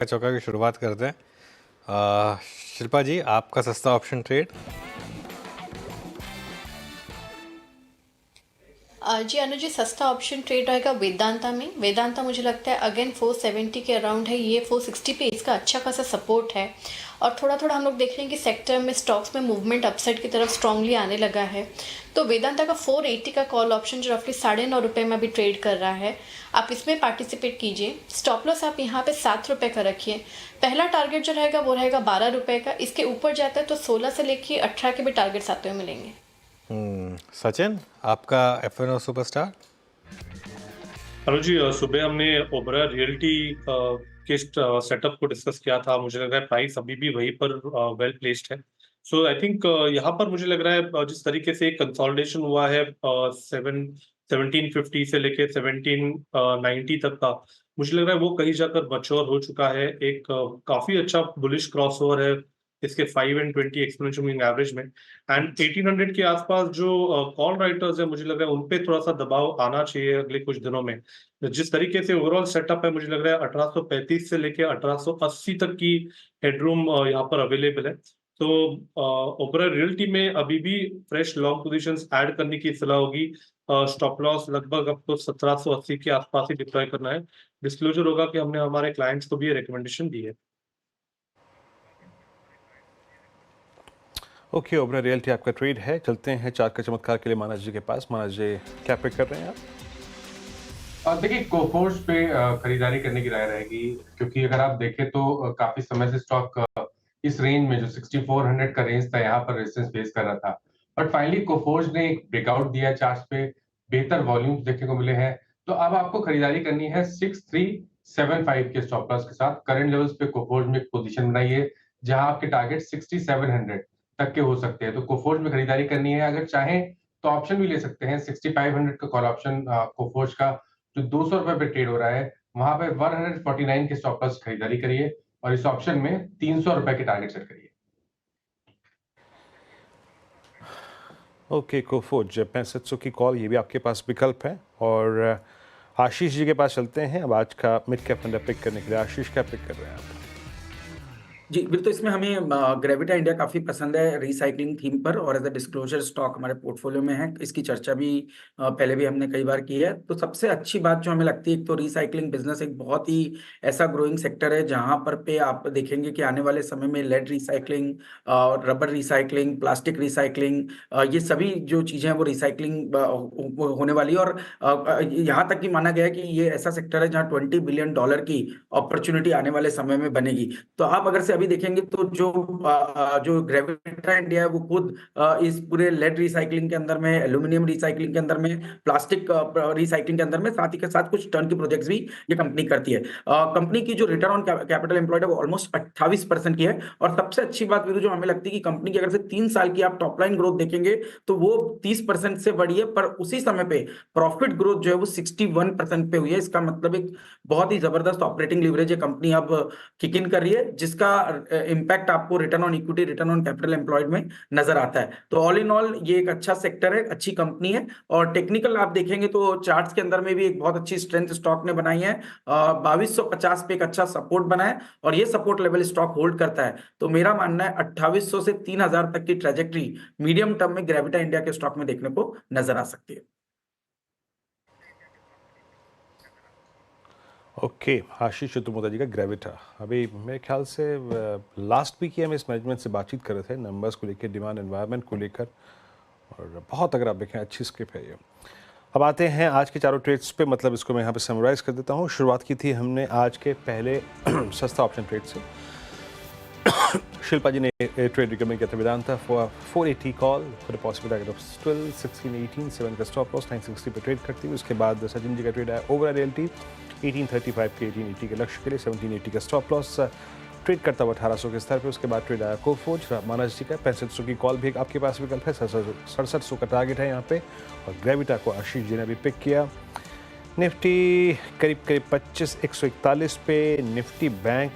चौका की शुरुआत करते हैं। शिल्पा जी, आपका सस्ता ऑप्शन ट्रेड। जी अनुज जी, सस्ता ऑप्शन ट्रेड रहेगा वेदांता में। वेदांता मुझे लगता है अगेन 470 के अराउंड है, ये 460 पे इसका अच्छा खासा सपोर्ट है। और थोड़ा थोड़ा हम लोग देख रहे हैं कि सेक्टर में स्टॉक्स में मूवमेंट अपसाइड की तरफ स्ट्रांगली आने लगा है। तो वेदांता का 480 का कॉल ऑप्शन जो रफली ₹9.5 में अभी ट्रेड कर रहा है, आप इसमें पार्टिसिपेट कीजिए। स्टॉप लॉस आप यहाँ पे ₹7 का रखिए। पहला टारगेट जो रहेगा वो रहेगा ₹12 का। इसके ऊपर जाता है तो 16 से लेके 18 के भी टारगेट्स आते हुए मिलेंगे। सचिन, आपका एफ&ओ सुपरस्टार। अनुज जी, सुबह हमने ओबरा रियल्टी के सेटअप को डिस्कस किया था। मुझे लग रहा है प्राइस अभी भी वहीं पर वेल प्लेस्ड है। सो आई थिंक यहाँ पर मुझे लग रहा है जिस तरीके से कंसोलिडेशन हुआ है 1750 से लेके 1790 तक का, मुझे लग रहा है वो कहीं जाकर मैच्योर हो चुका है। एक काफी अच्छा बुलिश क्रॉसओवर है इसके 5 and 20 एक्सपोनेंशियल मूविंग एवरेज में। एंड 1800 के आसपास जो कॉल राइटर्स है, मुझे लग रहा है उन पे थोड़ा सा दबाव आना चाहिए अगले कुछ दिनों में। जिस तरीके से ओवरऑल सेटअप है, मुझे लग रहा है 1835 से लेके 1880 तक की हेडरूम यहाँ पर अवेलेबल है। तो ओबरा रियल्टी में अभी भी फ्रेश लॉन्ग पोजीशंस ऐड करने की सलाह होगी। स्टॉप लॉस लगभग आपको 1780 के आसपास ही डिप्लॉय करना है। डिस्क्लोजर होगा कि हमने हमारे क्लाइंट्स को भी ये रिकमेंडेशन दी है। ओके, ओबरा रियल्टी आपका ट्रेड है। चलते हैं चार का चमत्कार के लिए मानस जी के पास। मानस जी, क्या पिक कर रहे हैं आप? देखिए, कोफोर्ज पे खरीदारी करने की राय रहेगी, क्योंकि अगर आप देखें तो काफी समय से स्टॉक इस रेंज में जो 6400 का रेंज था, यहाँ पर रेजिस्टेंस फेस कर रहा था। बट फाइनली कोफोर्ज ने एक ब्रेकआउट दिया चार्ट्स पे, बेहतर वॉल्यूम्स देखने को मिले हैं। तो अब आपको खरीदारी करनी है 6375 के स्टॉप लॉस के साथ। करंट लेवल्स पे कोफोर्ज में एक पोजीशन बनाइए जहां आपके टारगेट 6700 तक के हो सकते हैं। तो कोफोर्ज में खरीदारी करनी है। अगर चाहें तो ऑप्शन भी ले सकते हैं, 6500 का कॉल ऑप्शन कोफोर्ज का जो ₹200 पे ट्रेड हो रहा है, वहां पे 149 के स्टॉप लॉस खरीदारी करिए और इस ऑप्शन में ₹300 के टारगेट सेट करिए। ओके, कोफोर्ज 6500 की कॉल, ये भी आपके पास विकल्प है। और आशीष जी के पास चलते हैं। अब आज का मिड कैप फंड पिक करने के लिए आशीष, क्या पिक कर रहे हैं आप? जी, बिल्कुल। तो इसमें हमें ग्रेविटा इंडिया काफ़ी पसंद है रिसाइक्लिंग थीम पर, और एज अ डिस्क्लोजर स्टॉक हमारे पोर्टफोलियो में है। इसकी चर्चा भी पहले भी हमने कई बार की है। तो सबसे अच्छी बात जो हमें लगती है, एक तो रिसाइक्लिंग बिजनेस एक बहुत ही ऐसा ग्रोइंग सेक्टर है जहाँ पर पे आप देखेंगे कि आने वाले समय में lead recycling, rubber recycling, plastic recycling, ये सभी जो चीज़ें हैं वो रिसाइक्लिंग होने वाली है। और यहाँ तक कि माना गया है कि ये ऐसा सेक्टर है जहाँ $20 बिलियन की अपॉर्चुनिटी आने वाले समय में बनेगी। तो आप अगर से अभी देखेंगे तो जो ग्रेविटा इंडिया है वो खुद इस पूरे लेड रिसाइक्लिंग के अंदर में, एल्यूमिनियम रिसाइक्लिंग के अंदर में, प्लास्टिक रिसाइक्लिंग के अंदर में, साथ ही के साथ कुछ टर्न की प्रोजेक्ट्स भी ये कंपनी करती है। कंपनी की जो रिटर्न ऑन कैपिटल एम्प्लॉयड है वो ऑलमोस्ट 28% की है। और सबसे अच्छी बात वीरू जो हमें लगती है कि कंपनी की अगर से 3 साल की आप टॉप लाइन ग्रोथ देखेंगे तो वो 30% से बढ़ी है, पर उसी समय पे प्रॉफिट ग्रोथ जो है वो 61% पे हुई है। इसका मतलब एक बहुत ही जबरदस्त ऑपरेटिंग लीवरेज कंपनी अब किक इन कर रही है, जिसका इम्पैक्ट आपको return on equity, return on capital employed में नजर आता है। तो ऑल इन ऑल ये एक अच्छा सेक्टर है, अच्छी कंपनी है। और टेक्निकल आप देखेंगे तो चार्ट्स के अंदर में भी एक बहुत अच्छी स्ट्रेंथ स्टॉक ने बनाई है। 2250 पे एक अच्छा सपोर्ट बना है और ये सपोर्ट लेवल स्टॉक होल्ड करता है। तो मेरा मानना है 2800 से 3000 तक की ट्रेजेक्ट्री मीडियम टर्म में ग्रेविटा इंडिया के स्टॉक में देखने को नजर आ सकती है। ओके, आशीष चतुर्वेदी जी का ग्रेविटा। अभी मेरे ख्याल से लास्ट वीक ही हम इस मैनेजमेंट से बातचीत कर रहे थे, नंबर्स को लेकर, डिमांड एनवायरनमेंट को लेकर, और बहुत, अगर आप देखें, अच्छी स्क्रिप्ट है ये। अब आते हैं आज के चारों ट्रेड्स पे। मतलब इसको मैं यहाँ पे समराइज़ कर देता हूँ। शुरुआत की थी हमने आज के पहले सस्ता ऑप्शन ट्रेड से। शिल्पा जी ने ट्रेड रिकमेंड किया था Vedanta for 480 call for the possible target of 12, 16, 18, 7 का स्टॉप लॉस, 960 पे ट्रेड करती हुई। उसके बाद सचिन जी का ट्रेड आया ओवरा रियल्टी 1835 के 1880 के लक्ष्य के लिए, 1780 का स्टॉप लॉस ट्रेड करता हुआ 1800 के स्तर पे। उसके बाद ट्रेड आया कोफोर्ज मानस जी का 6500 की कॉल भी आपके पास विकल्प है, 6700 का टारगेट है यहाँ पे। और ग्रेविटा को आशीष जी ने भी पिक किया। निफ्टी करीब 25,141 पे, निफ्टी बैंक